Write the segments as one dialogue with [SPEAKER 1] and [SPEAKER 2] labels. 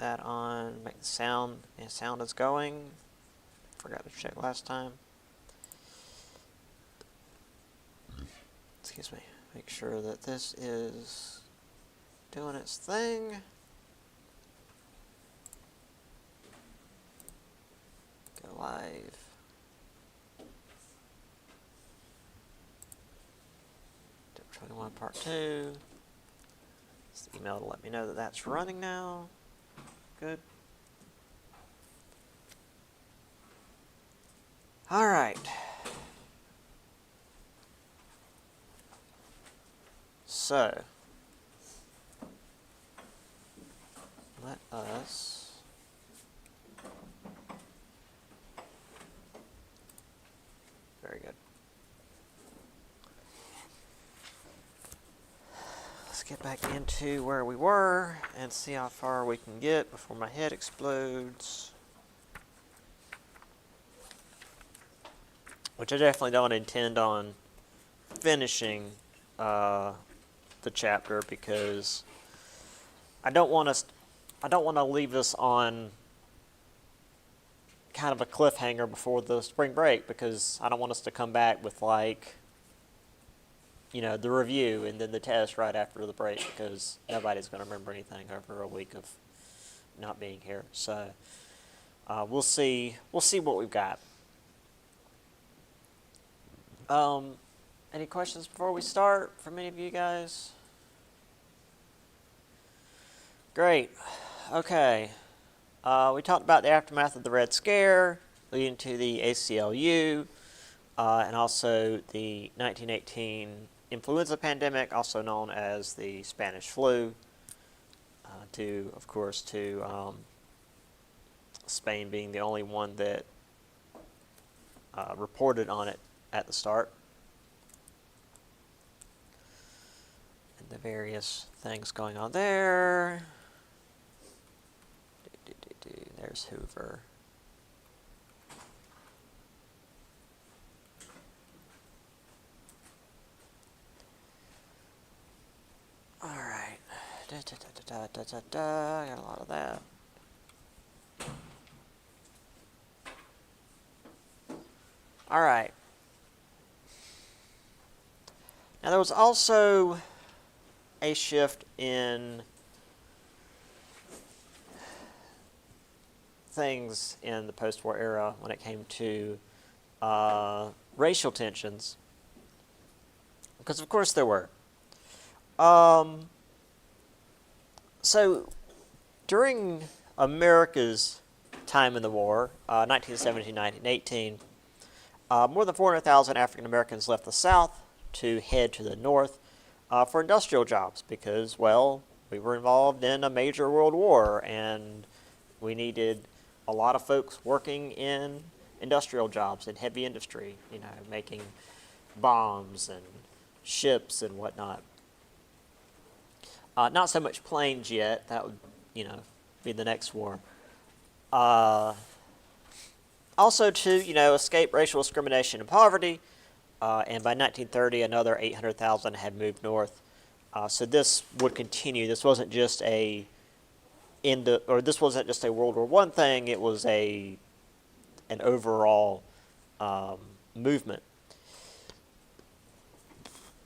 [SPEAKER 1] that on, make the sound, and sound is going. Forgot to check last time. Excuse me. Make sure that this is doing its thing. Go live. Dip 21 part 2. It's the email to let me know that that's running now. Good. All right. So, let us very good. Let's get back into where we were and see how far we can get before my head explodes. Which I definitely don't intend on finishing the chapter, because I don't want to leave us on kind of a cliffhanger before the spring break, because I don't want us to come back with, like, you know, the review and then the test right after the break, because nobody's going to remember anything over a week of not being here. So we'll see what we've got. Any questions before we start from any of you guys? Great. Okay. We talked about the aftermath of the Red Scare, leading to the ACLU, and also the 1918 influenza pandemic, also known as the Spanish flu, to Spain being the only one that reported on it at the start. And the various things going on there. There's Hoover. All right. Got a lot of that. All right. Now there was also a shift in things in the post-war era when it came to racial tensions, because of course there were. So during America's time in the war, 1917, 1918, more than 400,000 African Americans left the South to head to the North for industrial jobs, because, well, we were involved in a major world war and we needed a lot of folks working in industrial jobs in heavy industry, you know, making bombs and ships and whatnot. Not so much planes yet. That would, you know, be the next war. Also to, you know, escape racial discrimination and poverty. And by 1930, another 800,000 had moved north. So this would continue. This wasn't just this wasn't just a World War I thing. It was an overall movement.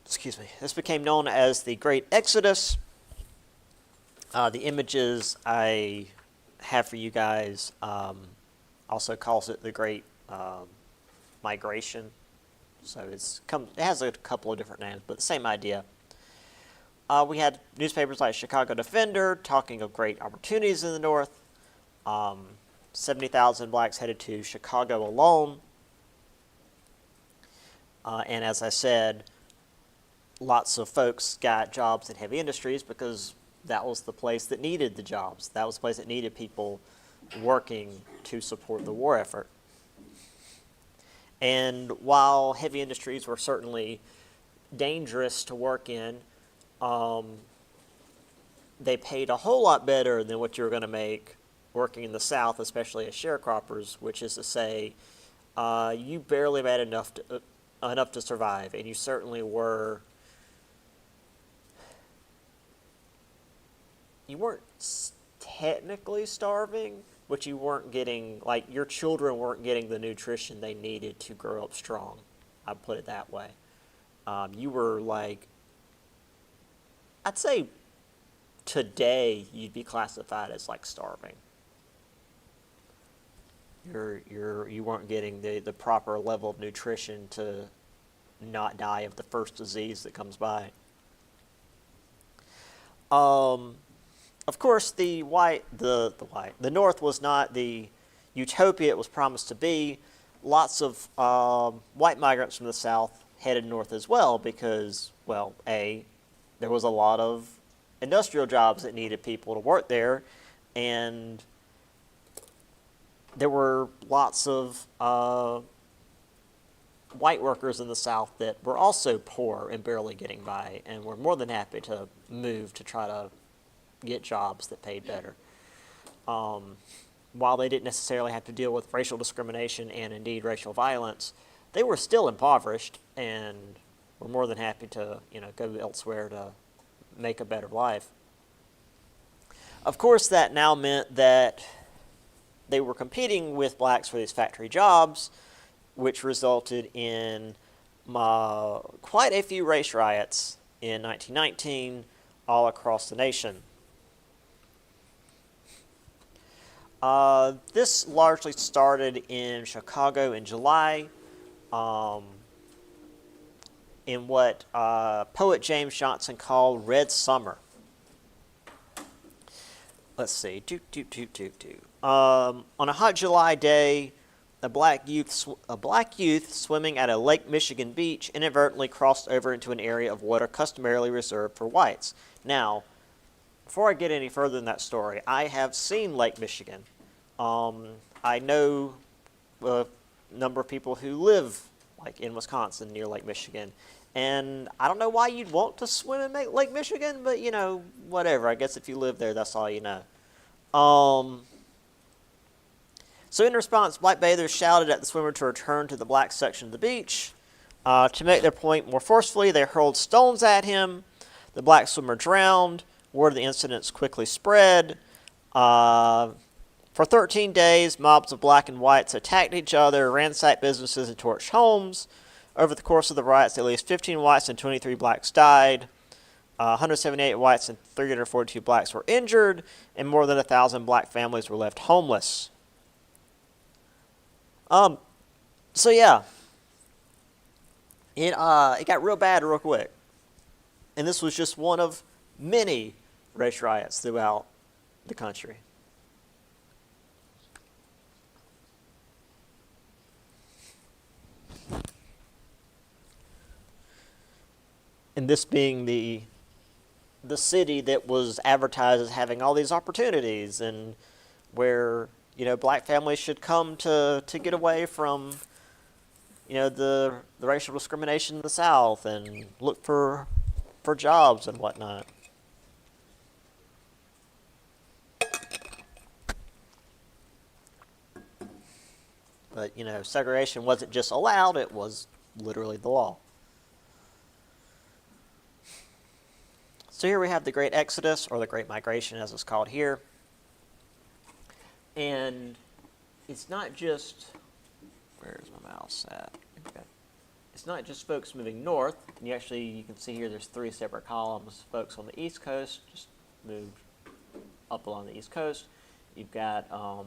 [SPEAKER 1] Excuse me. This became known as the Great Exodus. The images I have for you guys also calls it the Great Migration. So it has a couple of different names, but the same idea. We had newspapers like Chicago Defender talking of great opportunities in the North. 70,000 blacks headed to Chicago alone. And as I said, lots of folks got jobs in heavy industries because that was the place that needed the jobs. That was the place that needed people working to support the war effort. And while heavy industries were certainly dangerous to work in, they paid a whole lot better than what you were going to make working in the South, especially as sharecroppers, which is to say, you barely made enough to survive, and you certainly were. You weren't technically starving, but you weren't getting, like, your children weren't getting the nutrition they needed to grow up strong. I'd put it that way. You were like, I'd say today you'd be classified as like starving. You weren't getting the proper level of nutrition to not die of the first disease that comes by. Of course, the North was not the utopia it was promised to be. Lots of white migrants from the South headed north as well because, well, there was a lot of industrial jobs that needed people to work there, and there were lots of white workers in the South that were also poor and barely getting by, and were more than happy to move to try to get jobs that paid better. While they didn't necessarily have to deal with racial discrimination and indeed racial violence, they were still impoverished and were more than happy to, go elsewhere to make a better life. Of course, that now meant that they were competing with blacks for these factory jobs, which resulted in quite a few race riots in 1919 all across the nation. This largely started in Chicago in July, in what poet James Johnson called Red Summer. Let's see. On a hot July day, a black youth swimming at a Lake Michigan beach inadvertently crossed over into an area of water customarily reserved for whites. Now, before I get any further in that story, I have seen Lake Michigan. I know a number of people who live like in Wisconsin near Lake Michigan, and I don't know why you'd want to swim in Lake Michigan, but whatever. I guess if you live there, that's all you know. So in response, black bathers shouted at the swimmer to return to the black section of the beach. To make their point more forcefully, they hurled stones at him. The black swimmer drowned. Word of the incidents quickly spread. For 13 days, mobs of black and whites attacked each other, ransacked businesses, and torched homes. Over the course of the riots, at least 15 whites and 23 blacks died. 178 whites and 342 blacks were injured, and more than 1,000 black families were left homeless. So yeah, it got real bad real quick, and this was just one of many race riots throughout the country. And this being the city that was advertised as having all these opportunities, and where black families should come to get away from the racial discrimination in the South and look for jobs and whatnot. But segregation wasn't just allowed; it was literally the law. So here we have the Great Exodus, or the Great Migration as it's called here. And it's not just, where's my mouse at? Okay. It's not just folks moving north. And you can see here there's 3 separate columns. Folks on the East Coast just moved up along the East Coast. You've got, I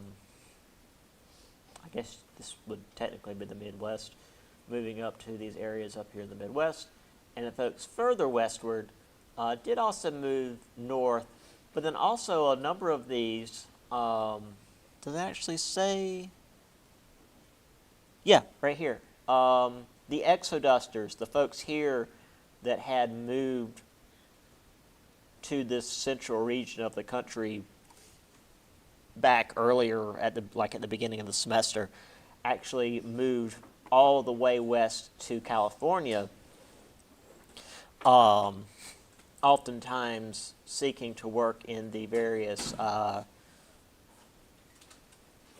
[SPEAKER 1] guess this would technically be the Midwest, moving up to these areas up here in the Midwest. And the folks further westward did also move north, but then also a number of these, does it actually say? Yeah, right here. The exodusters, the folks here that had moved to this central region of the country back earlier at the beginning of the semester, actually moved all the way west to California. Oftentimes seeking to work in the various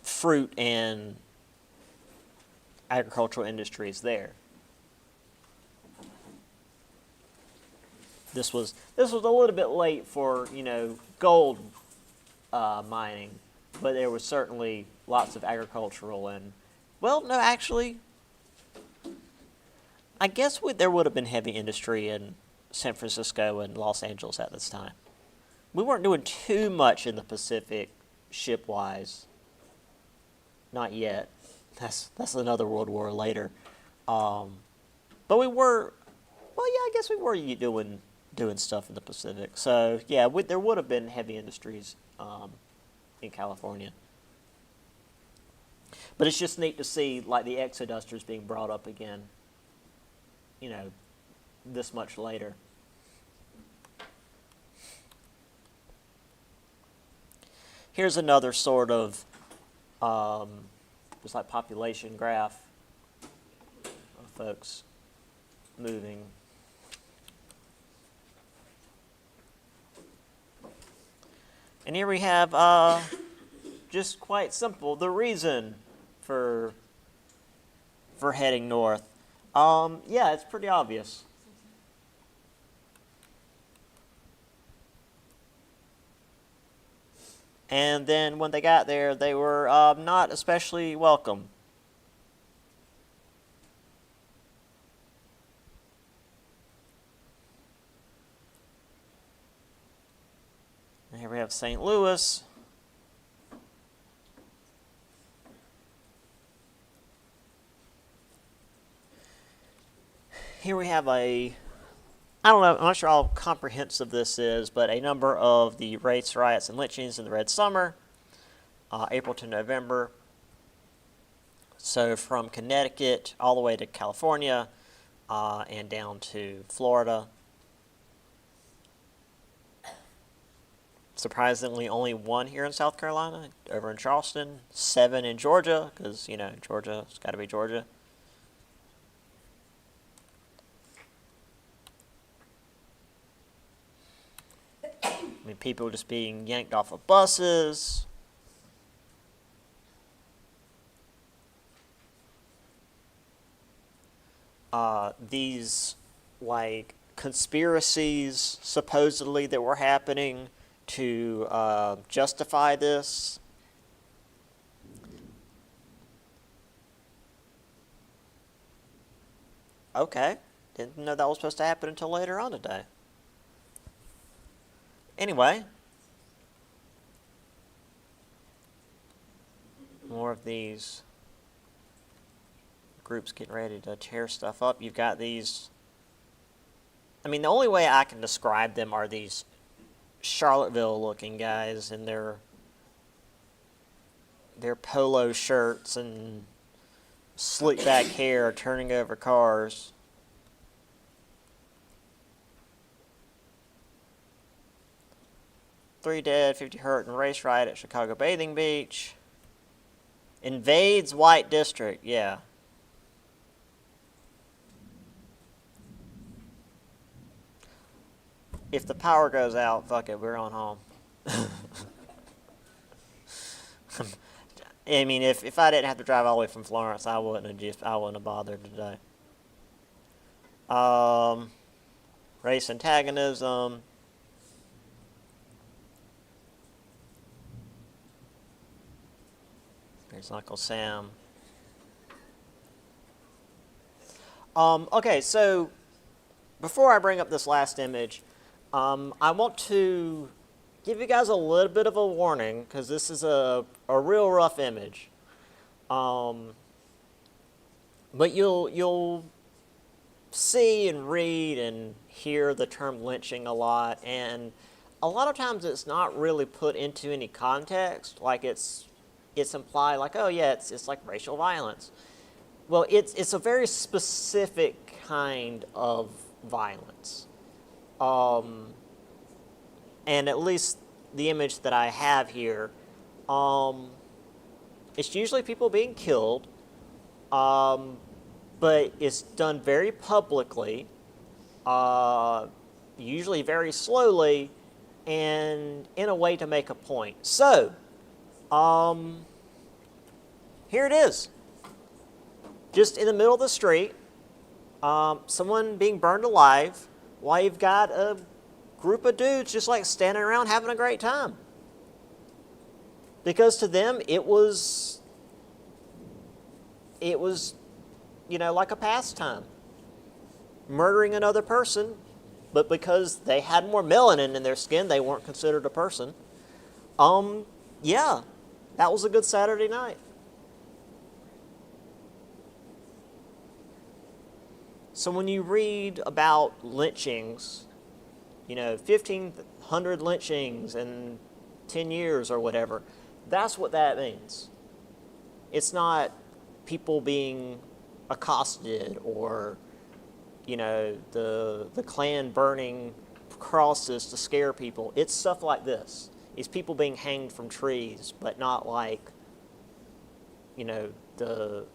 [SPEAKER 1] fruit and agricultural industries there. This was a little bit late for gold mining, but there was certainly lots of agricultural and, well, no, actually, I guess there would have been heavy industry in San Francisco and Los Angeles at this time. We weren't doing too much in the Pacific ship-wise. Not yet. That's another world war later. But we were, well, yeah, I guess we were doing stuff in the Pacific. So yeah, there would have been heavy industries in California. But it's just neat to see like the exodusters being brought up again. You know, this much later. Here's another sort of just like population graph of folks moving. And here we have just quite simple the reason for heading north. Yeah, it's pretty obvious. And then when they got there, they were not especially welcome. And here we have St. Louis. Here we have I don't know, I'm not sure how comprehensive this is, but a number of the race riots and lynchings in the Red Summer, April to November. So from Connecticut all the way to California and down to Florida. Surprisingly, only one here in South Carolina, over in Charleston. 7 in Georgia, because, you know, Georgia's got to be Georgia. I mean, people just being yanked off of buses. These, like, conspiracies, supposedly, that were happening to justify this. Okay. Didn't know that was supposed to happen until later on today. Anyway, more of these groups getting ready to tear stuff up. You've got these, I mean, the only way I can describe them are these Charlottesville-looking guys in their polo shirts and slick back hair turning over cars. Three dead, 50 hurt in race riot at Chicago Bathing Beach. Invades White District, yeah. If the power goes out, fuck it, we're on home. I mean, if I didn't have to drive all the way from Florence, I wouldn't have bothered today. Race antagonism. There's Uncle Sam. Okay, so before I bring up this last image, I want to give you guys a little bit of a warning, because this is a real rough image. But you'll see and read and hear the term lynching a lot, and a lot of times it's not really put into any context. Like it's implied, like, oh yeah, it's like racial violence. Well, it's a very specific kind of violence. And at least the image that I have here, it's usually people being killed, but it's done very publicly, usually very slowly, and in a way to make a point. So, here it is. Just in the middle of the street, someone being burned alive, while you've got a group of dudes just like standing around having a great time. because to them it was, like a pastime, murdering another person, but because they had more melanin in their skin, they weren't considered a person. Yeah, that was a good Saturday night. So when you read about lynchings, 1,500 lynchings in 10 years or whatever, that's what that means. It's not people being accosted or, the Klan burning crosses to scare people. It's stuff like this. It's people being hanged from trees, but not like, the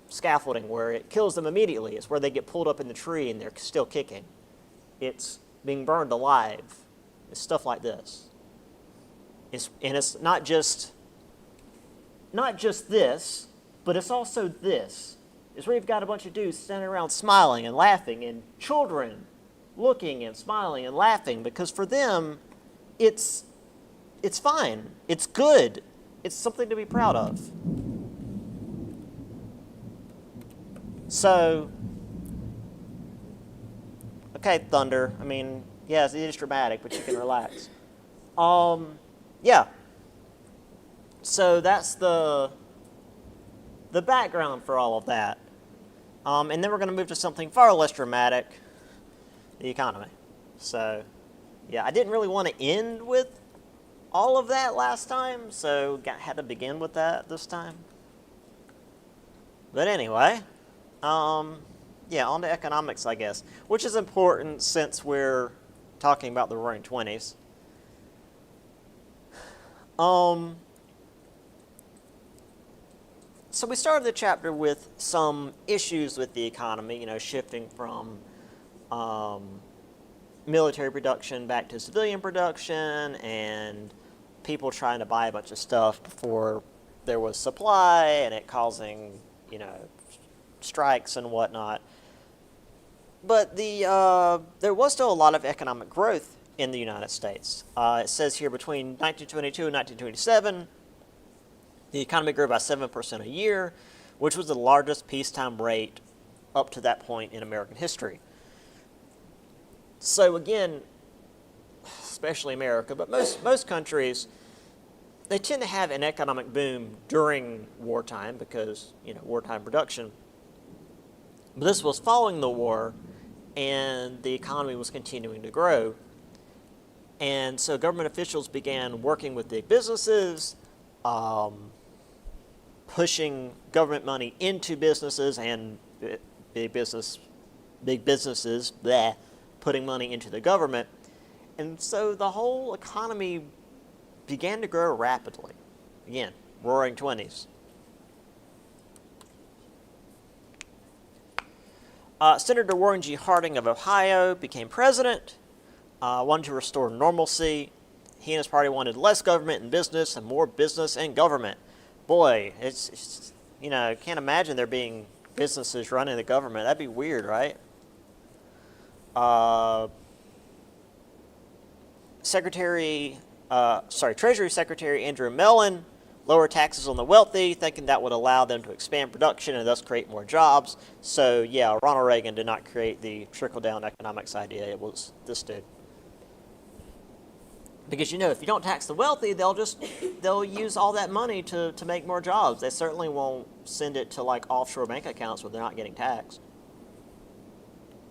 [SPEAKER 1] scaffolding where it kills them immediately. It's where they get pulled up in the tree and they're still kicking. It's being burned alive. It's stuff like this. It's not just this, but it's also this. It's where you've got a bunch of dudes standing around smiling and laughing, and children looking and smiling and laughing, because for them, it's fine. It's good. It's something to be proud of. So, okay, Thunder. I mean, yes, it is dramatic, but you can relax. Yeah. So that's the background for all of that. And then we're going to move to something far less dramatic, the economy. So, yeah, I didn't really want to end with all of that last time, so had to begin with that this time. But anyway, yeah, on to economics, I guess, which is important since we're talking about the Roaring Twenties. So we started the chapter with some issues with the economy, shifting from military production back to civilian production, and people trying to buy a bunch of stuff before there was supply, and it causing, strikes and whatnot. But there was still a lot of economic growth in the United States. It says here between 1922 and 1927, the economy grew by 7% a year, which was the largest peacetime rate up to that point in American history. So again, especially America, but most countries, they tend to have an economic boom during wartime because, wartime production. But this was following the war, and the economy was continuing to grow. And so government officials began working with big businesses, pushing government money into businesses, and big businesses, putting money into the government. And so the whole economy began to grow rapidly. Again, Roaring Twenties. Senator Warren G. Harding of Ohio became president, wanted to restore normalcy. He and his party wanted less government and business and more business and government. Boy, it's can't imagine there being businesses running the government. That'd be weird, right? Treasury Secretary Andrew Mellon lowered taxes on the wealthy, thinking that would allow them to expand production and thus create more jobs. So, yeah, Ronald Reagan did not create the trickle-down economics idea. It was this dude. Because, if you don't tax the wealthy, they'll use all that money to make more jobs. They certainly won't send it to, offshore bank accounts where they're not getting taxed.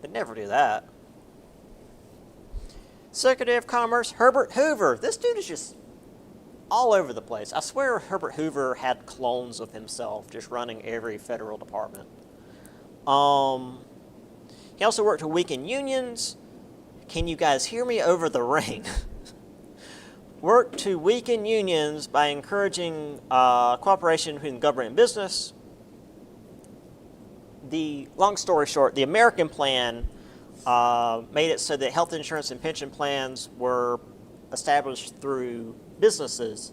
[SPEAKER 1] They'd never do that. Secretary of Commerce, Herbert Hoover. This dude is just all over the place. I swear Herbert Hoover had clones of himself just running every federal department. He also worked to weaken unions. Can you guys hear me over the rain? Worked to weaken unions by encouraging cooperation between government and business. Long story short, the American plan made it so that health insurance and pension plans were established through businesses,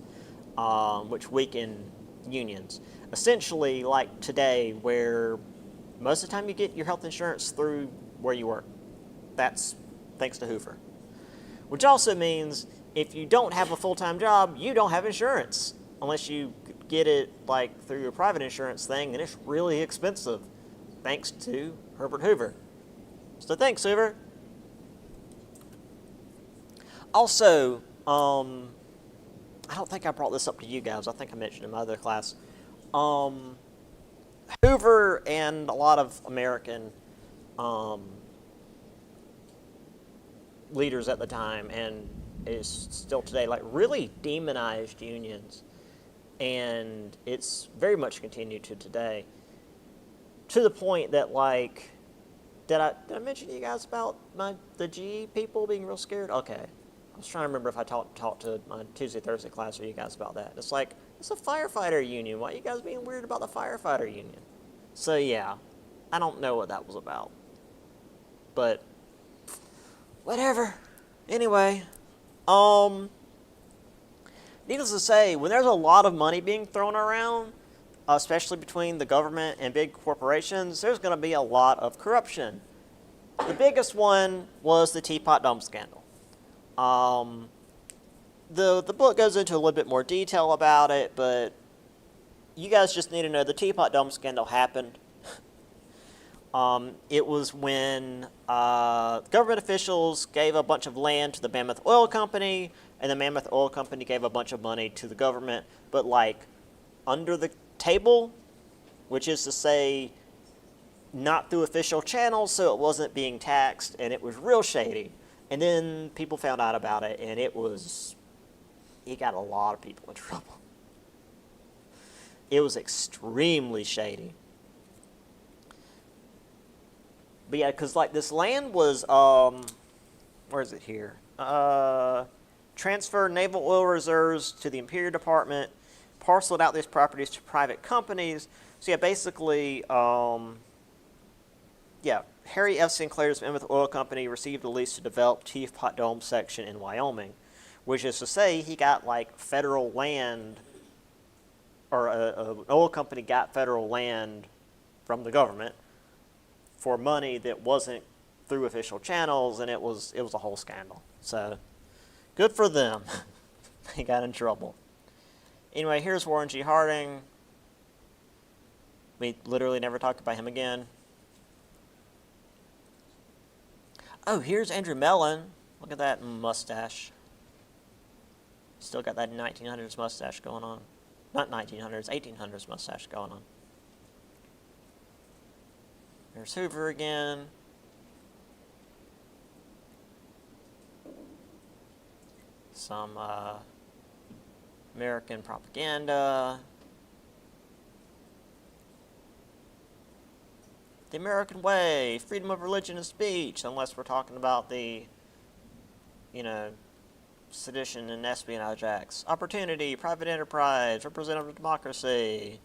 [SPEAKER 1] which weaken unions. Essentially, like today, where most of the time you get your health insurance through where you work. That's thanks to Hoover. Which also means if you don't have a full-time job, you don't have insurance unless you get it like through your private insurance thing, and it's really expensive. Thanks to Herbert Hoover. So thanks, Hoover. Also, I don't think I brought this up to you guys. I think I mentioned in my other class. Hoover and a lot of American leaders at the time, and is still today, like really demonized unions, and it's very much continued to today. To the point that, like, did I mention to you guys about the GE people being real scared? Okay, I was trying to remember if I talked to my Tuesday Thursday class or you guys about that. It's like, it's a firefighter union. Why are you guys being weird about the firefighter union? So yeah, I don't know what that was about, but whatever. Anyway, needless to say, when there's a lot of money being thrown around, especially between the government and big corporations, there's going to be a lot of corruption. The biggest one was the Teapot Dome scandal. The book goes into a little bit more detail about it, but you guys just need to know the Teapot Dome scandal happened. It was when government officials gave a bunch of land to the Mammoth Oil Company, and the Mammoth Oil Company gave a bunch of money to the government, but like under the table, which is to say not through official channels, so it wasn't being taxed, and it was real shady. And then people found out about it, and it got a lot of people in trouble. It was extremely shady. But yeah, because like this land was, where is it here? Transferred naval oil reserves to the Interior Department, parceled out these properties to private companies. So yeah, basically, Harry F. Sinclair's Mammoth Oil Company received a lease to develop Teapot Dome section in Wyoming, which is to say he got like federal land, or an oil company got federal land from the government for money that wasn't through official channels, and it was a whole scandal. So good for them. They got in trouble. Anyway, here's Warren G. Harding. We literally never talked about him again. Oh, here's Andrew Mellon. Look at that mustache. Still got that 1900s mustache going on. Not 1900s, 1800s mustache going on. There's Hoover again. Some American propaganda. The American way, freedom of religion and speech, unless we're talking about the, sedition and espionage acts. Opportunity, private enterprise, representative democracy.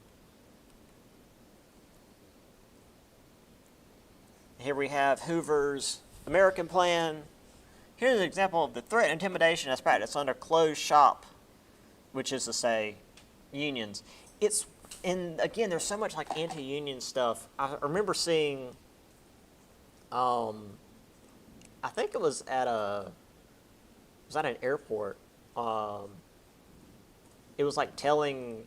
[SPEAKER 1] Here we have Hoover's American plan. Here's an example of the threat and intimidation as practiced under closed shop, which is to say, unions. And again, there's so much like anti-union stuff. I remember seeing, I think it was at an airport. It was like telling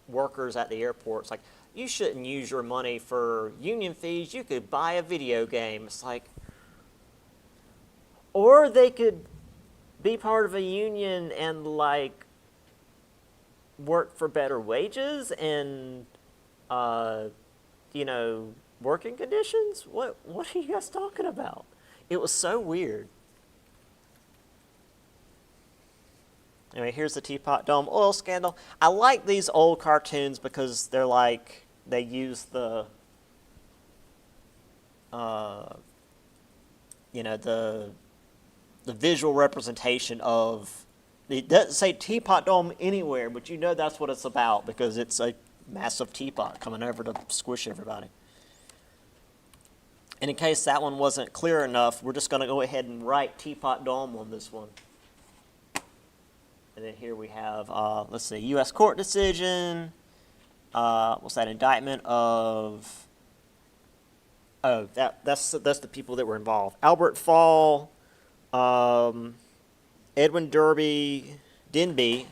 [SPEAKER 1] workers at the airport, it's like, you shouldn't use your money for union fees. You could buy a video game. It's like, or they could be part of a union and like work for better wages and, working conditions. What are you guys talking about? It was so weird. Anyway, here's the Teapot Dome oil scandal. I like these old cartoons because they're like, they use the visual representation of, it doesn't say Teapot Dome anywhere, but you know that's what it's about because it's a massive teapot coming over to squish everybody. And in case that one wasn't clear enough, we're just going to go ahead and write Teapot Dome on this one. And then here we have, let's see, U.S. court decision. What's that, indictment of, that's the people that were involved. Albert Fall, Edwin Denby,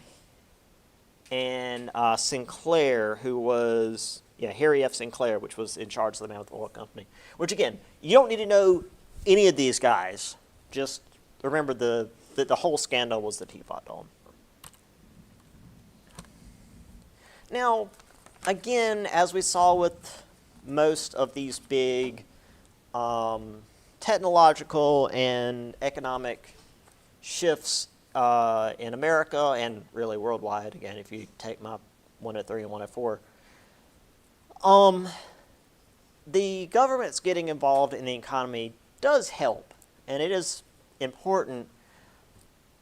[SPEAKER 1] and Sinclair, who was Harry F. Sinclair, which was in charge of the Mammoth Oil Company. Which again, you don't need to know any of these guys. Just remember the whole scandal was the Teapot Dome. Now, again, as we saw with most of these big technological and economic shifts in America and really worldwide, again, if you take my 103 and 104, the government's getting involved in the economy does help, and it is important,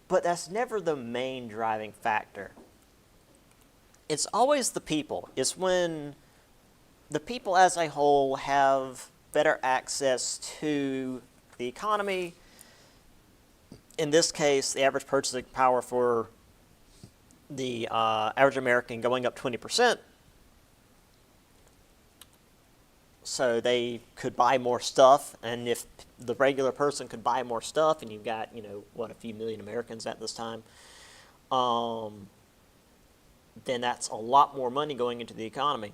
[SPEAKER 1] but that's never the main driving factor. It's always the people. It's when the people as a whole have better access to the economy. In this case, the average purchasing power for the average American going up 20%. So they could buy more stuff, and if the regular person could buy more stuff, and you've got, a few million Americans at this time, then that's a lot more money going into the economy.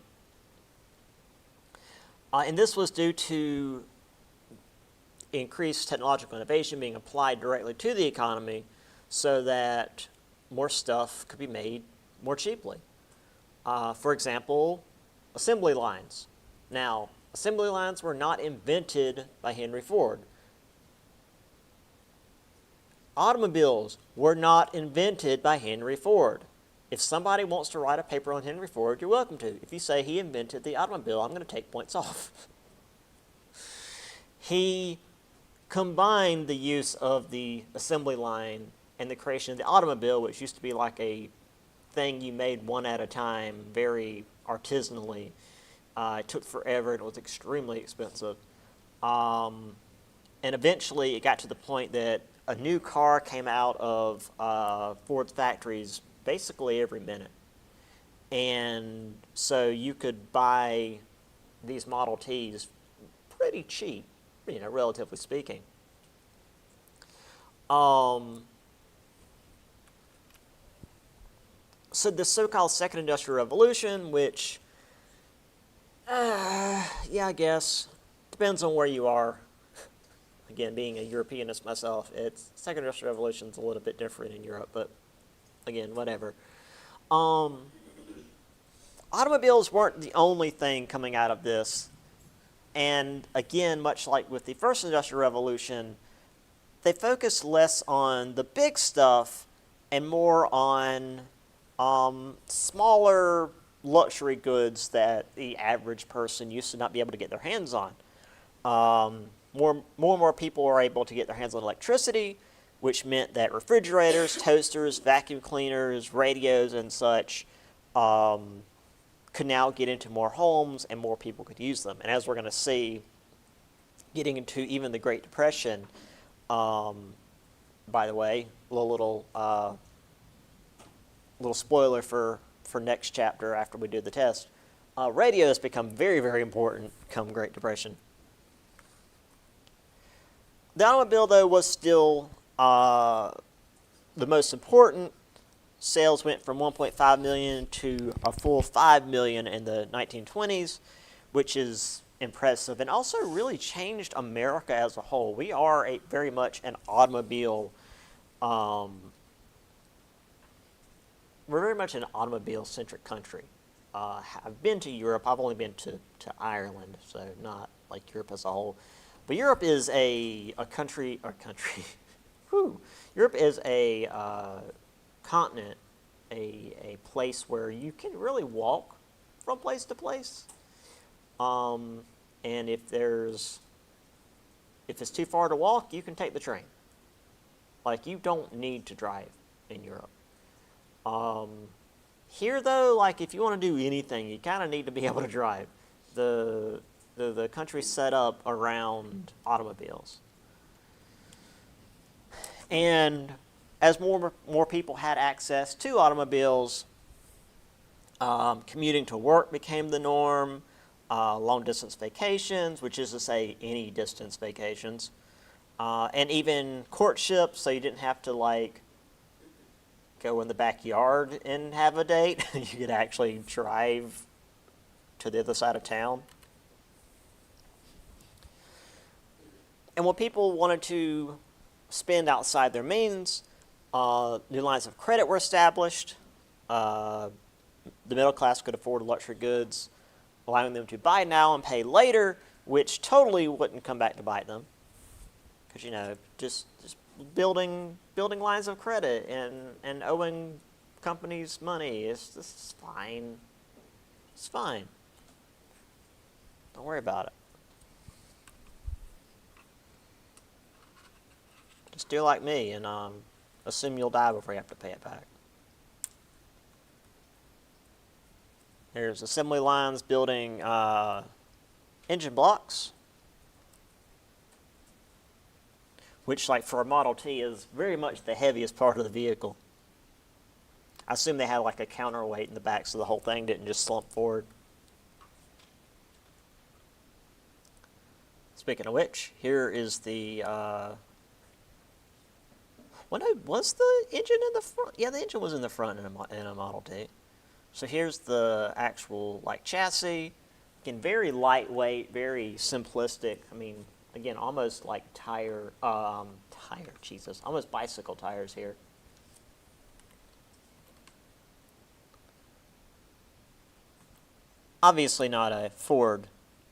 [SPEAKER 1] And this was due to increased technological innovation being applied directly to the economy so that more stuff could be made more cheaply. For example, assembly lines. Now, assembly lines were not invented by Henry Ford. Automobiles were not invented by Henry Ford. If somebody wants to write a paper on Henry Ford, you're welcome to. If you say he invented the automobile, I'm going to take points off. He combined the use of the assembly line and the creation of the automobile, which used to be like a thing you made one at a time, very artisanally. It took forever, and it was extremely expensive. And eventually it got to the point that a new car came out of Ford's factories basically every minute. And so you could buy these Model Ts pretty cheap, relatively speaking. So the so-called Second Industrial Revolution, which, I guess, depends on where you are. Again, being a Europeanist myself, Second Industrial Revolution is a little bit different in Europe, but again, whatever. Automobiles weren't the only thing coming out of this. And again, much like with the First Industrial Revolution, they focused less on the big stuff and more on smaller luxury goods that the average person used to not be able to get their hands on. More and more people are able to get their hands on electricity, which meant that refrigerators, toasters, vacuum cleaners, radios, and such could now get into more homes and more people could use them. And as we're going to see, getting into even the Great Depression, by the way, little spoiler for next chapter after we do the test, radio has become very, very important come Great Depression. The automobile, though, was still the most important. Sales went from 1.5 million to a full 5 million in the 1920s, which is impressive and also really changed America as a whole. We are very much an automobile, we're very much an automobile-centric country. I've been to Europe. I've only been to Ireland, so not like Europe as a whole. But Europe is a country. Europe is a continent, a place where you can really walk from place to place. And if it's too far to walk, you can take the train. Like, you don't need to drive in Europe. Here, though, like, if you want to do anything, you kind of need to be able to drive. The country's set up around automobiles. And as more people had access to automobiles, commuting to work became the norm, long-distance vacations, which is to say any distance vacations, and even courtship, so you didn't have to, like, go in the backyard and have a date. You could actually drive to the other side of town. And when people wanted to spend outside their means, new lines of credit were established. The middle class could afford luxury goods, allowing them to buy now and pay later, which totally wouldn't come back to bite them. Because, just building lines of credit and owing companies money, this is fine. It's fine. Don't worry about it. Just do like me and assume you'll die before you have to pay it back. There's assembly lines building engine blocks, which, like for a Model T, is very much the heaviest part of the vehicle. I assume they had like a counterweight in the back so the whole thing didn't just slump forward. Speaking of which, here is the was the engine in the front? Yeah, the engine was in the front in a Model T. So here's the actual like chassis. Again, very lightweight, very simplistic. I mean, again, almost like almost bicycle tires here. Obviously not a Ford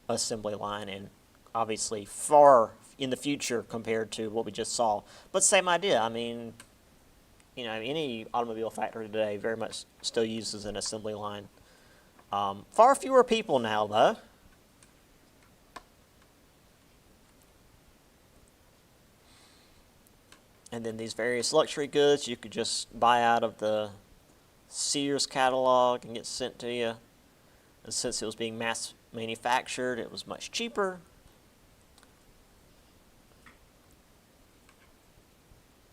[SPEAKER 1] assembly line, and obviously far in the future compared to what we just saw. But same idea. I mean, any automobile factory today very much still uses an assembly line. Far fewer people now, though. And then these various luxury goods you could just buy out of the Sears catalog and get sent to you. And since it was being mass manufactured, it was much cheaper.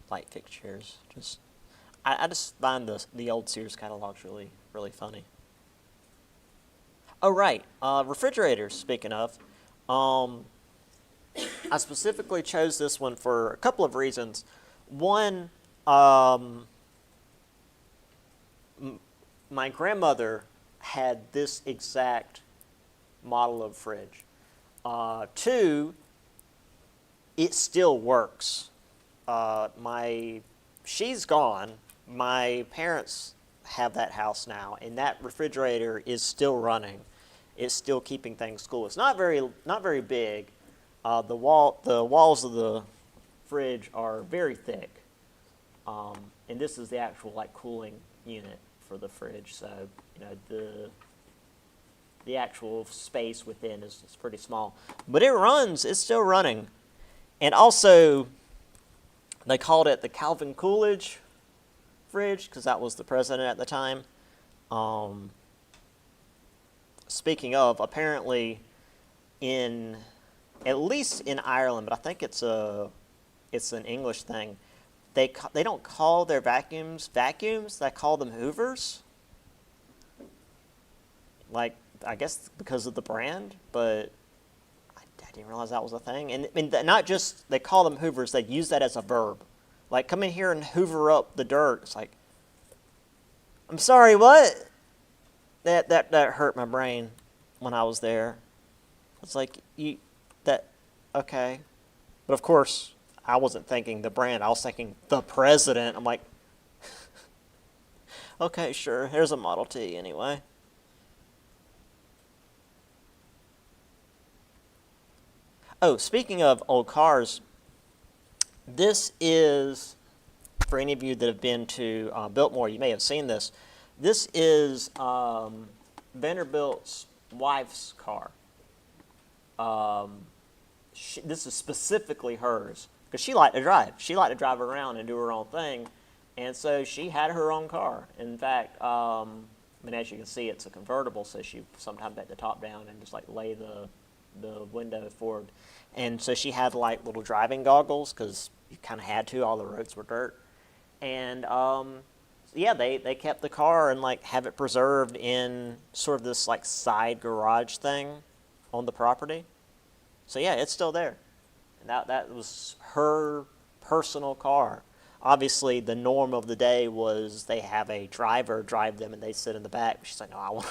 [SPEAKER 1] Light fixtures. I just find the old Sears catalogs really, really funny. Oh, right. Refrigerators, speaking of. I specifically chose this one for a couple of reasons. One, my grandmother had this exact model of fridge. Two, it still works. She's gone. My parents have that house now, and that refrigerator is still running. It's still keeping things cool. It's not very big. The walls of the fridge are very thick, and this is the actual like cooling unit for the fridge. So the actual space within is pretty small, but it runs. It's still running, and also they called it the Calvin Coolidge fridge because that was the president at the time. Speaking of, apparently at least in Ireland, but I think it's an English thing. They don't call their vacuums, they call them Hoovers. Like, I guess because of the brand, but I didn't realize that was a thing. And not just they call them Hoovers, they use that as a verb. Like, come in here and hoover up the dirt. It's like, I'm sorry, what? That hurt my brain when I was there. It's like, okay. But of course, I wasn't thinking the brand. I was thinking the president. I'm like, okay, sure. Here's a Model T anyway. Oh, speaking of old cars, this is, for any of you that have been to Biltmore, you may have seen this. This is Vanderbilt's wife's car. This is specifically hers because she liked to drive. She liked to drive around and do her own thing, and so she had her own car. In fact, as you can see, it's a convertible, so she sometimes let the top down and just like lay the window forward. And so she had like little driving goggles because you kind of had to. All the roads were dirt, and they kept the car and like have it preserved in sort of this like side garage thing on the property. So yeah, it's still there. And that was her personal car. obviously the norm of the day was they have a driver drive them and they sit in the back. She's like, no,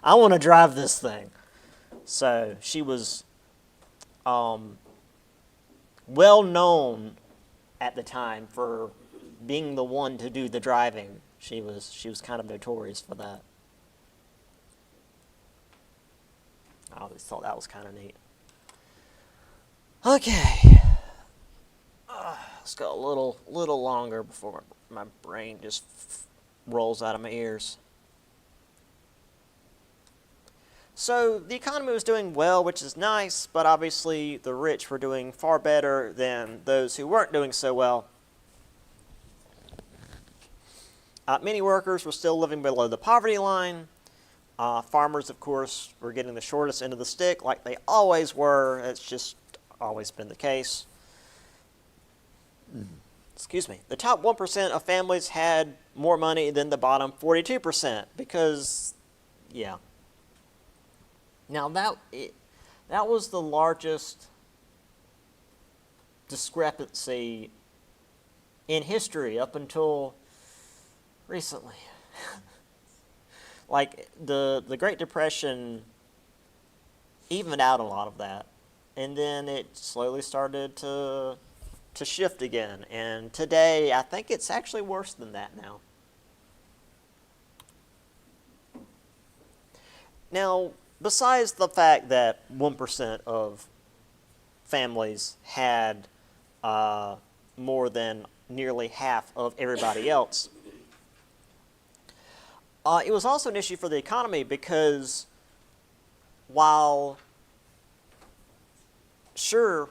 [SPEAKER 1] I want to drive this thing. So she was well known at the time for being the one to do the driving. She was kind of notorious for that. I always thought that was kind of neat. Okay, let's go a little longer before my brain just rolls out of my ears. So the economy was doing well, which is nice, but obviously the rich were doing far better than those who weren't doing so well. Many workers were still living below the poverty line. Farmers, of course, were getting the shortest end of the stick, like they always were. It's just always been the case. Excuse me. The top 1% of families had more money than the bottom 42%, because, yeah. Now that was the largest discrepancy in history up until recently. Like the Great Depression evened out a lot of that, and then it slowly started to shift again. And today, I think it's actually worse than that now. Now, besides the fact that 1% of families had more than nearly half of everybody else, it was also an issue for the economy because while, sure,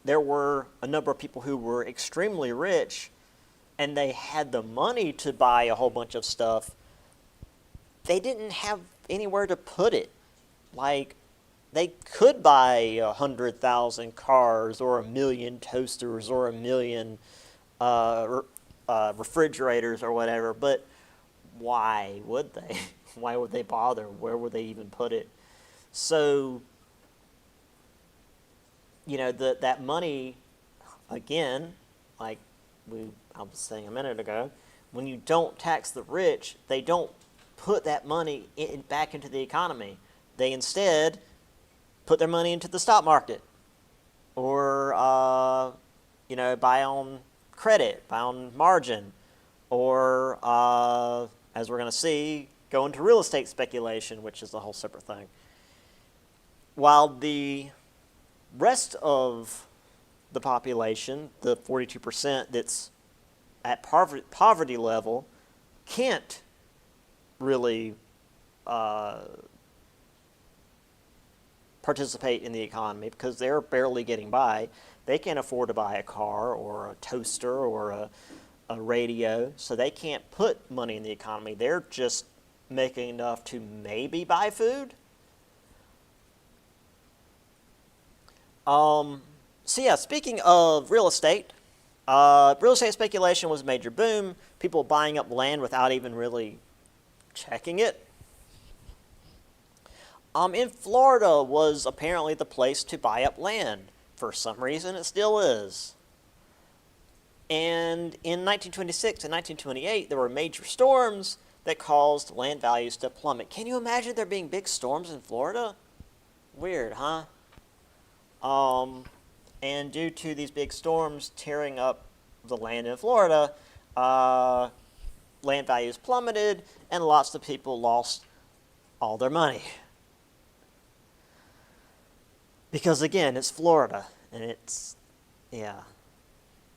[SPEAKER 1] there were a number of people who were extremely rich and they had the money to buy a whole bunch of stuff, they didn't have anywhere to put it. Like, they could buy 100,000 cars or 1,000,000 toasters or 1,000,000 refrigerators or whatever, but why would they? Why would they bother? Where would they even put it? So, that money, again, like I was saying a minute ago, when you don't tax the rich, they don't put that money back into the economy. They instead put their money into the stock market or, buy on credit, buy on margin, or, as we're going to see, go into real estate speculation, which is a whole separate thing. While the rest of the population, the 42% that's at poverty level, can't really participate in the economy because they're barely getting by. They can't afford to buy a car or a toaster or a radio, so they can't put money in the economy. They're just making enough to maybe buy food. So yeah, speaking of real estate speculation was a major boom. People buying up land without even really checking it. In Florida was apparently the place to buy up land. For some reason, it still is. And in 1926 and 1928, there were major storms that caused land values to plummet. Can you imagine there being big storms in Florida? Weird, huh? And due to these big storms tearing up the land in Florida, land values plummeted, and lots of people lost all their money. Because, again, it's Florida, and it's, yeah.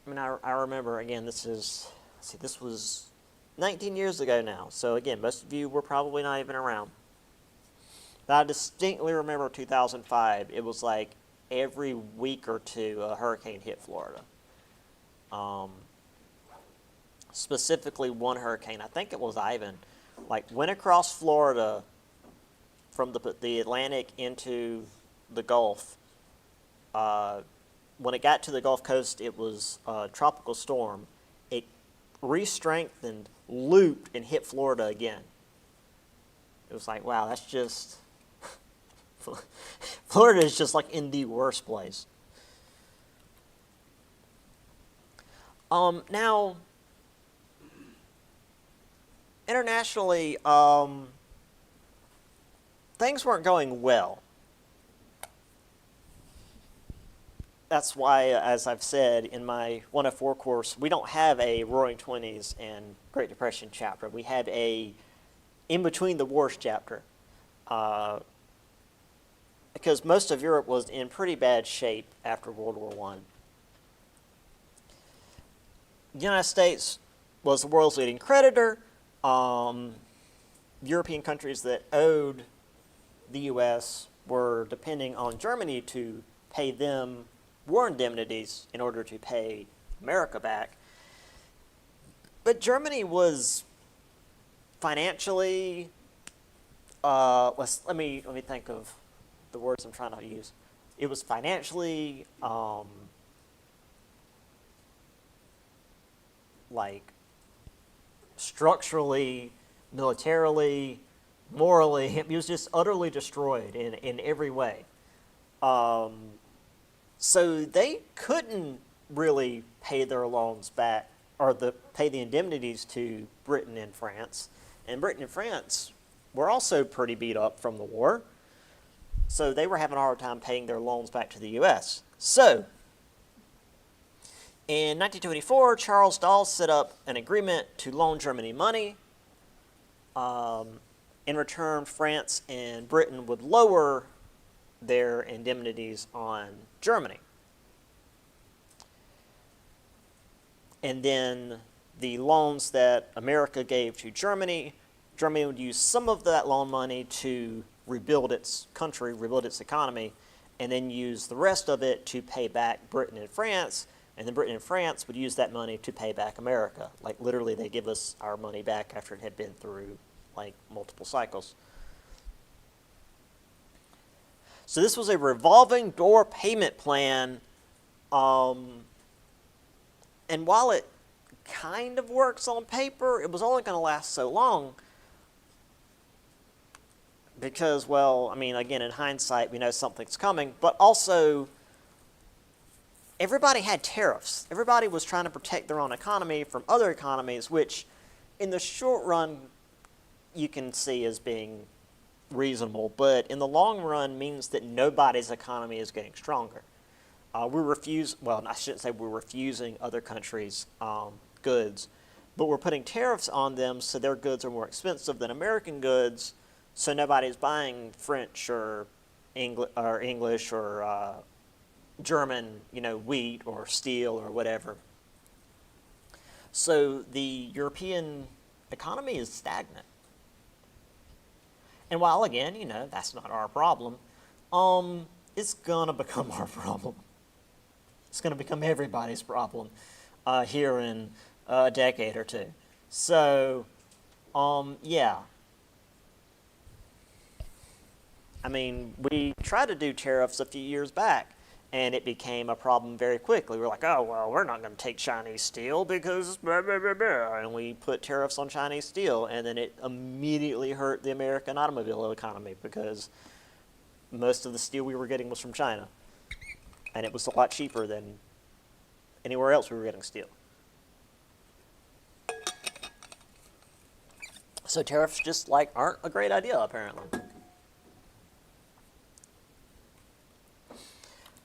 [SPEAKER 1] I mean, I remember, again, this was 19 years ago now. So, again, most of you were probably not even around. But I distinctly remember 2005. It was like every week or two a hurricane hit Florida. Specifically one hurricane, I think it was Ivan, went across Florida from the Atlantic into the Gulf. When it got to the Gulf Coast, it was a tropical storm. It re-strengthened, looped, and hit Florida again. It was like, wow, that's just... Florida is just in the worst place. Now, internationally, things weren't going well. That's why, as I've said in my 104 course, we don't have a Roaring Twenties and Great Depression chapter. We have a in between the wars chapter, because most of Europe was in pretty bad shape after World War One. The United States was the world's leading creditor. European countries that owed the U.S. were depending on Germany to pay them war indemnities in order to pay America back. But Germany was financially, let me think of the words I'm trying to use. It was financially, like structurally, militarily, morally, it was just utterly destroyed in every way. So they couldn't really pay their loans back, or pay the indemnities to Britain and France. And Britain and France were also pretty beat up from the war. So they were having a hard time paying their loans back to the U.S. So in 1924, Charles Dawes set up an agreement to loan Germany money. In return, France and Britain would lower their indemnities on Germany. And then the loans that America gave to Germany, Germany would use some of that loan money to rebuild its country, rebuild its economy, and then use the rest of it to pay back Britain and France, and then Britain and France would use that money to pay back America. Like literally they give us our money back after it had been through like multiple cycles. So this was a revolving door payment plan, and while it kind of works on paper, it was only going to last so long because, well, I mean, again, in hindsight, we know something's coming, but also everybody had tariffs. Everybody was trying to protect their own economy from other economies, which in the short run you can see as being reasonable, but in the long run means that nobody's economy is getting stronger. I shouldn't say we're refusing other countries' goods, but we're putting tariffs on them so their goods are more expensive than American goods, so nobody's buying French or English or German, wheat or steel or whatever. So the European economy is stagnant. And while, again, that's not our problem, it's going to become our problem. It's going to become everybody's problem here in a decade or two. So, yeah. I mean, we tried to do tariffs a few years back, and it became a problem very quickly. We're like, oh, well, we're not going to take Chinese steel because blah, blah, blah, blah. And we put tariffs on Chinese steel, and then it immediately hurt the American automobile economy because most of the steel we were getting was from China, and it was a lot cheaper than anywhere else we were getting steel. So tariffs just aren't a great idea, apparently.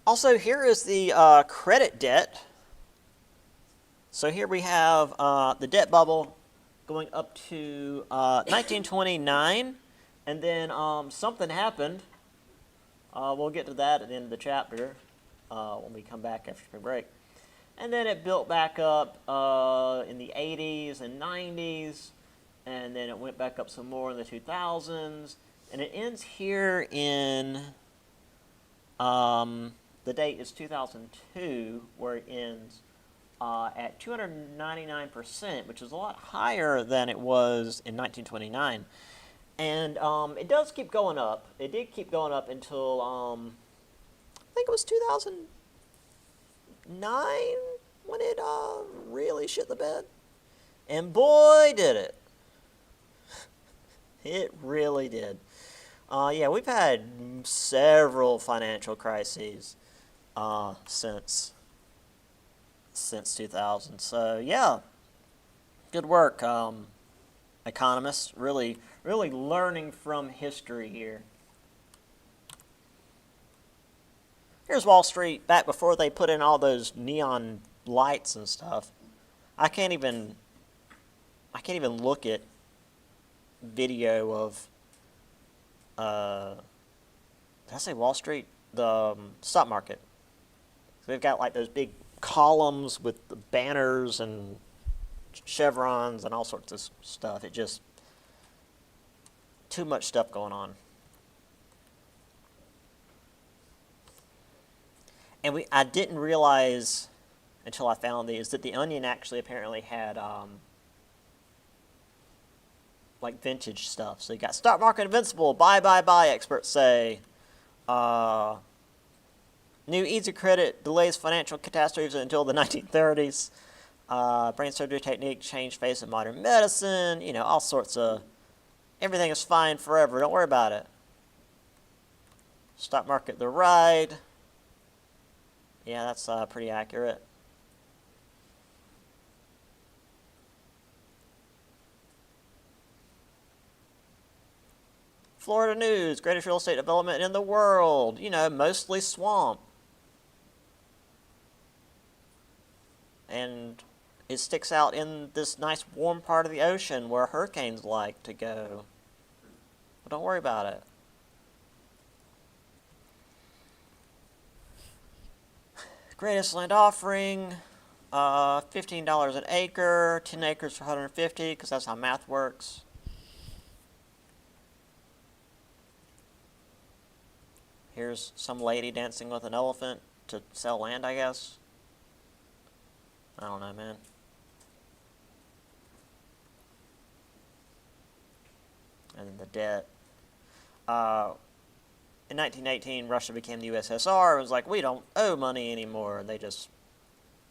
[SPEAKER 1] Also, here is the credit debt. So here we have the debt bubble going up to 1929, and then something happened. We'll get to that at the end of the chapter when we come back after spring break. And then it built back up in the 80s and 90s, and then it went back up some more in the 2000s, and it ends here in... the date is 2002, where it ends at 299%, which is a lot higher than it was in 1929. And it does keep going up. It did keep going up until, I think it was 2009 when it really shit the bed. And boy, did it. It really did. Yeah, we've had several financial crises since 2000. So yeah, good work. economists, really learning from history here. Here's Wall Street back before they put in all those neon lights and stuff. I can't even look at video of did I say Wall Street? The stock market. So they've got like those big columns with the banners and chevrons and all sorts of stuff. It just too much stuff going on. And I didn't realize until I found these that the Onion actually apparently had like vintage stuff. So you got stock market invincible, buy, experts say. New easy credit delays financial catastrophes until the 1930s. Brain surgery technique changed face of modern medicine. You know, all sorts of, everything is fine forever. Don't worry about it. Stock market, the ride. Yeah, that's pretty accurate. Florida news, greatest real estate development in the world. You know, mostly swamp. And it sticks out in this nice warm part of the ocean where hurricanes like to go. But don't worry about it. Greatest land offering, $15 an acre, 10 acres for $150, because that's how math works. Here's some lady dancing with an elephant to sell land, I guess. I don't know, man. And then the debt. In 1918, Russia became the USSR. It was like, we don't owe money anymore. They just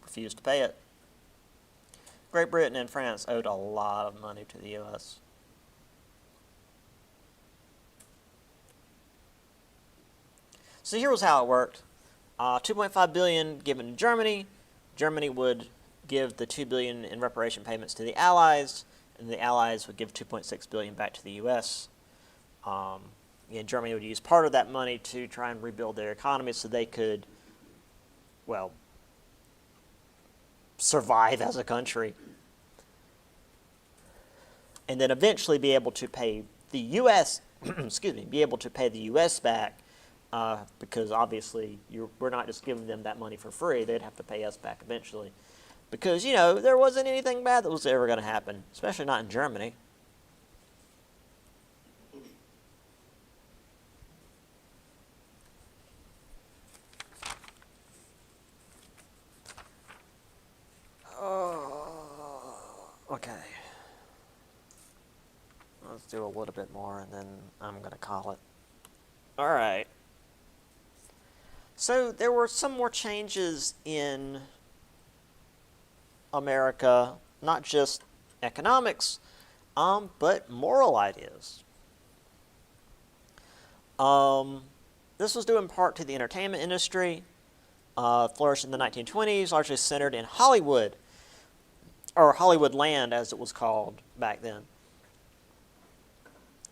[SPEAKER 1] refused to pay it. Great Britain and France owed a lot of money to the U.S. So here was how it worked. $2.5 billion given to Germany. Germany would give the $2 billion in reparation payments to the Allies, and the Allies would give $2.6 billion back to the U.S. Germany would use part of that money to try and rebuild their economy so they could, well, survive as a country. And then eventually be able to pay the U.S., be able to pay the U.S. back, because obviously we're not just giving them that money for free. They'd have to pay us back eventually. Because, you know, there wasn't anything bad that was ever going to happen, especially not in Germany. Okay. Let's do a little bit more and then I'm going to call it. All right. So there were some more changes in America, not just economics, but moral ideas. This was due in part to the entertainment industry, flourished in the 1920s, largely centered in Hollywood, or Hollywoodland as it was called back then.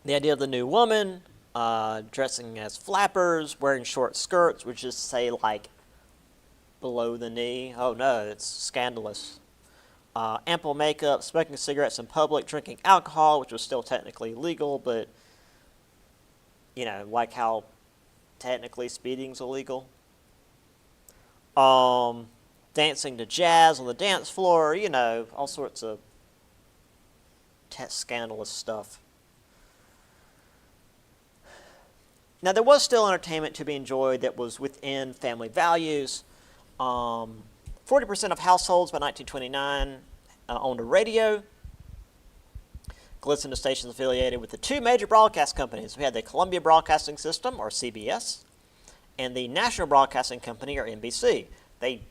[SPEAKER 1] The idea of the new woman, dressing as flappers, wearing short skirts, which is, say, like below the knee. Oh no, it's scandalous. Ample makeup, smoking cigarettes in public, drinking alcohol, which was still technically legal, but, you know, like how technically speeding's illegal. Dancing to jazz on the dance floor, you know, all sorts of scandalous stuff. Now, there was still entertainment to be enjoyed that was within family values. 40% of households by 1929 owned a radio. Listened to stations affiliated with the two major broadcast companies. We had the Columbia Broadcasting System, or CBS, and the National Broadcasting Company, or NBC. They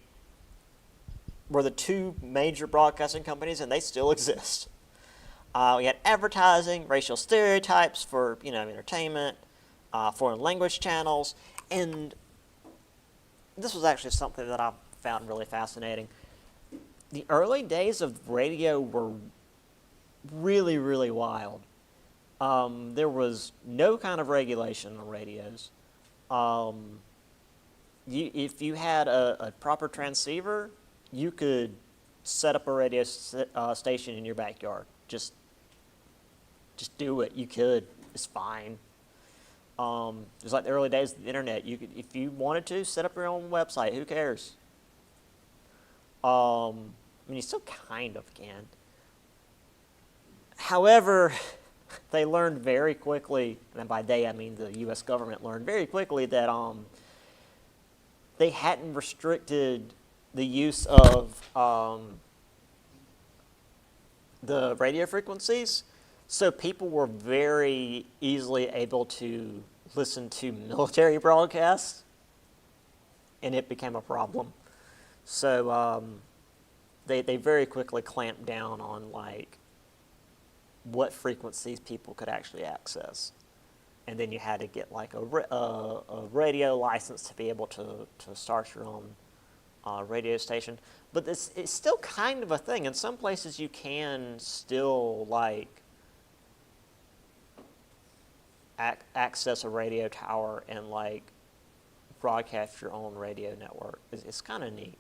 [SPEAKER 1] were the two major broadcasting companies, and they still exist. We had advertising, racial stereotypes for, you know, entertainment, foreign language channels, and this was actually something that I found really fascinating. The early days of radio were really, really wild. There was no kind of regulation on radios. If you had a proper transceiver, you could set up a radio station in your backyard. Just do it. You could. It's fine. It was like the early days of the internet. You could, if you wanted to, set up your own website. Who cares? I mean, you still kind of can. However, they learned very quickly, and by they I mean the U.S. government learned very quickly that they hadn't restricted the use of the radio frequencies, so people were very easily able to listen to military broadcasts, and it became a problem. So they very quickly clamped down on like what frequencies people could actually access. And then you had to get like a radio license to be able to start your own radio station. But it's still kind of a thing. In some places you can still like access a radio tower and like broadcast your own radio network. It's kind of neat.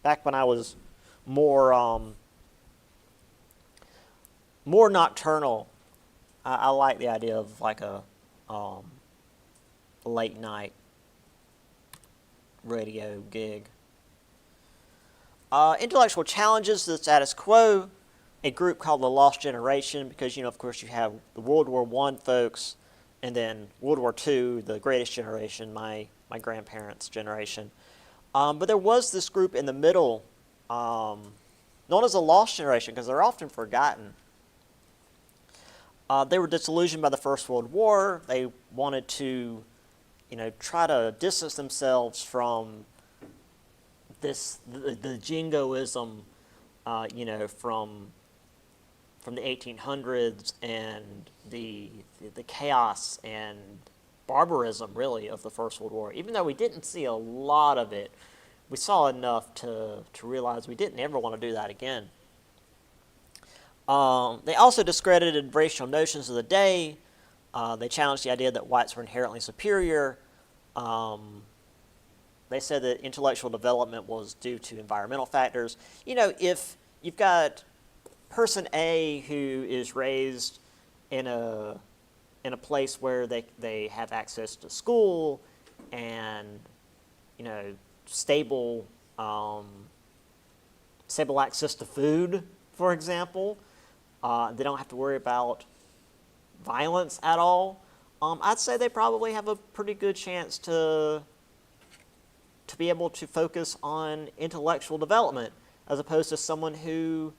[SPEAKER 1] Back when I was more nocturnal, I like the idea of like a late night radio gig. Intellectual challenges to the status quo. A group called the Lost Generation, because of course you have the World War I folks, and then World War II, the Greatest Generation, my grandparents' generation. But there was this group in the middle, known as the Lost Generation, because they're often forgotten. They were disillusioned by the First World War. They wanted to, try to distance themselves from the jingoism, from the 1800s and the chaos and barbarism, really, of the First World War. Even though we didn't see a lot of it, we saw enough to realize we didn't ever want to do that again. They also discredited racial notions of the day. They challenged the idea that whites were inherently superior. They said that intellectual development was due to environmental factors. If you've got person A who is raised in a place where they have access to school and stable access to food, for example, they don't have to worry about violence at all. I'd say they probably have a pretty good chance to be able to focus on intellectual development, as opposed to someone who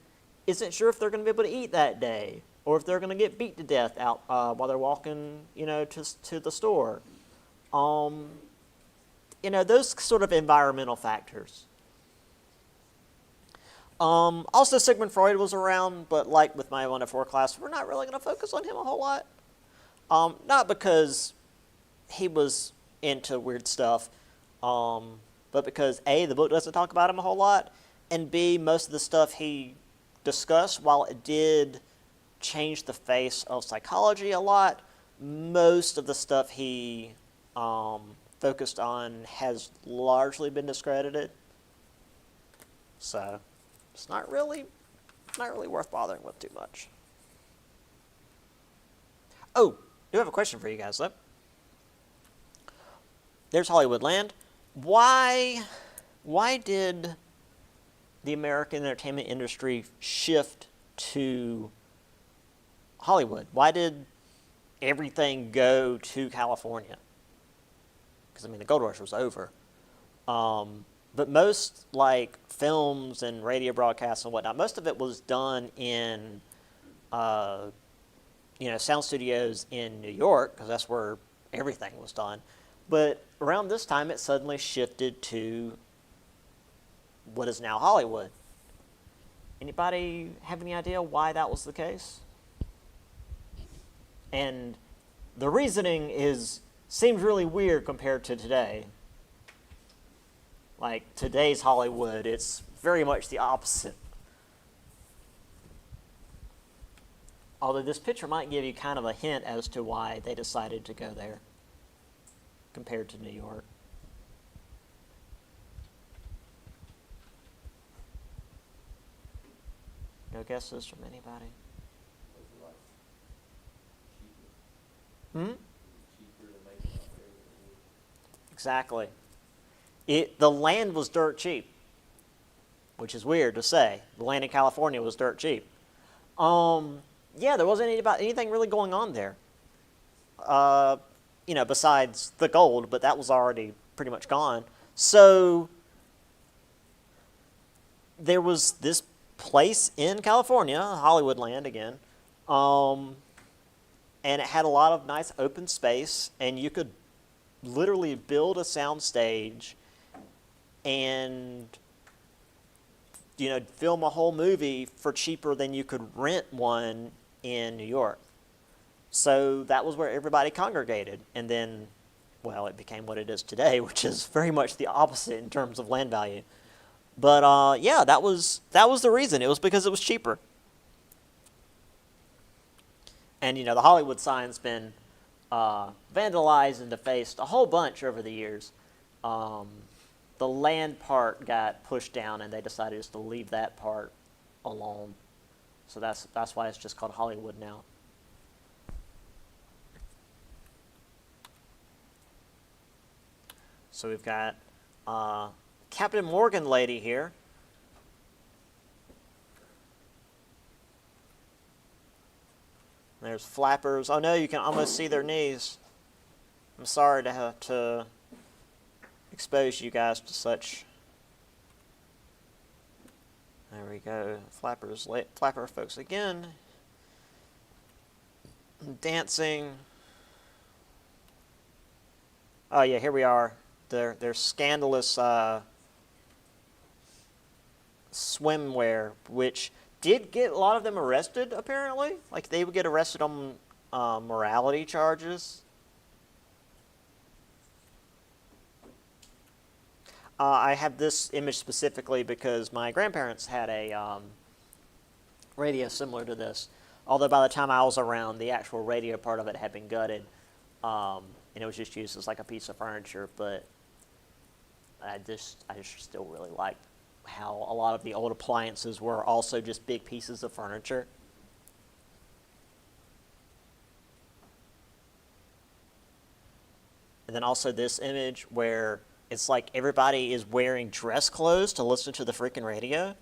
[SPEAKER 1] isn't sure if they're going to be able to eat that day, or if they're going to get beat to death out while they're walking, to the store. Those sort of environmental factors. Also, Sigmund Freud was around, but like with my 104 class, we're not really going to focus on him a whole lot. Not because he was into weird stuff, but because A, the book doesn't talk about him a whole lot, and B, most of the stuff he discussed, while it did change the face of psychology a lot, most of the stuff he focused on has largely been discredited. So it's not really worth bothering with too much. Oh, I do have a question for you guys, though. There's Hollywoodland. Why did the American entertainment industry shift to Hollywood? Why did everything go to California? Because, the gold rush was over. But most, films and radio broadcasts and whatnot, most of it was done in, sound studios in New York, because that's where everything was done. But around this time, it suddenly shifted to what is now Hollywood. Anybody have any idea why that was the case? And the reasoning seems really weird compared to today. Like today's Hollywood, it's very much the opposite. Although this picture might give you kind of a hint as to why they decided to go there compared to New York. No guesses from anybody? Hmm? Exactly. The land was dirt cheap, which is weird to say. The land in California was dirt cheap. Yeah, there wasn't anything really going on there. Besides the gold, but that was already pretty much gone. So there was this place in California, Hollywoodland again, and it had a lot of nice open space, and you could literally build a sound stage and film a whole movie for cheaper than you could rent one in New York. So that was where everybody congregated, and then, well, it became what it is today, which is very much the opposite in terms of land value. But yeah, that was the reason. It was because it was cheaper. And the Hollywood sign's been vandalized and defaced a whole bunch over the years. The land part got pushed down, and they decided just to leave that part alone. So that's why it's just called Hollywood now. So we've got Captain Morgan lady here. There's flappers. Oh no, you can almost see their knees. I'm sorry to have to expose you guys to such. There we go. Flapper folks again. Dancing. Oh yeah, here we are. Their scandalous swimwear, which did get a lot of them arrested, apparently. Like, they would get arrested on morality charges. I have this image specifically because my grandparents had a radio similar to this. Although by the time I was around, the actual radio part of it had been gutted. And it was just used as like a piece of furniture. But I just still really like how a lot of the old appliances were also just big pieces of furniture. And then also this image where it's like everybody is wearing dress clothes to listen to the freaking radio.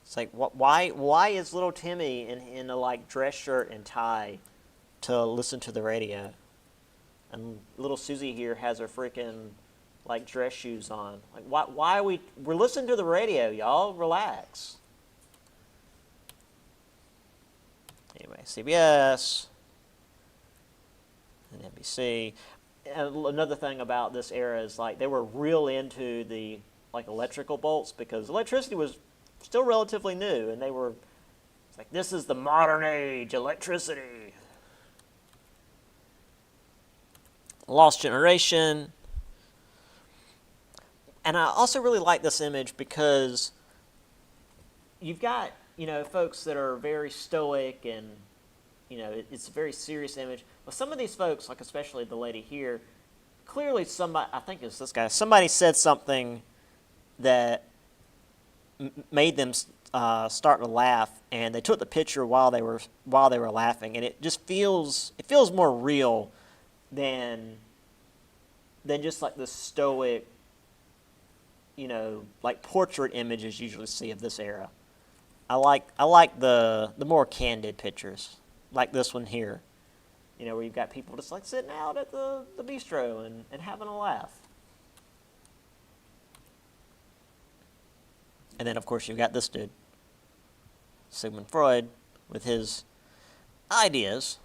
[SPEAKER 1] It's like, why is little Timmy in a like dress shirt and tie to listen to the radio? And little Susie here has her freaking like dress shoes on. Like, why are we're listening to the radio, y'all? Relax. Anyway, CBS and NBC. And another thing about this era is like they were real into the like electrical bolts because electricity was still relatively new, and it's like, this is the modern age, electricity. Lost Generation. And I also really like this image because you've got, folks that are very stoic and, it's a very serious image. But some of these folks, like especially the lady here, clearly somebody, I think it's this guy, somebody said something that made them start to laugh, and they took the picture while they were laughing, and it just feels more real than just like the stoic, like portrait images you usually see of this era. I like the more candid pictures, like this one here, where you've got people just like sitting out at the bistro and having a laugh. And then, of course, you've got this dude, Sigmund Freud, with his ideas.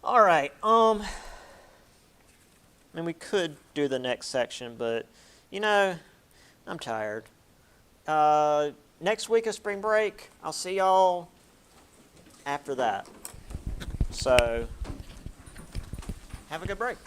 [SPEAKER 1] All right. I mean, we could do the next section, but, I'm tired. Next week is spring break. I'll see y'all after that. So, have a good break.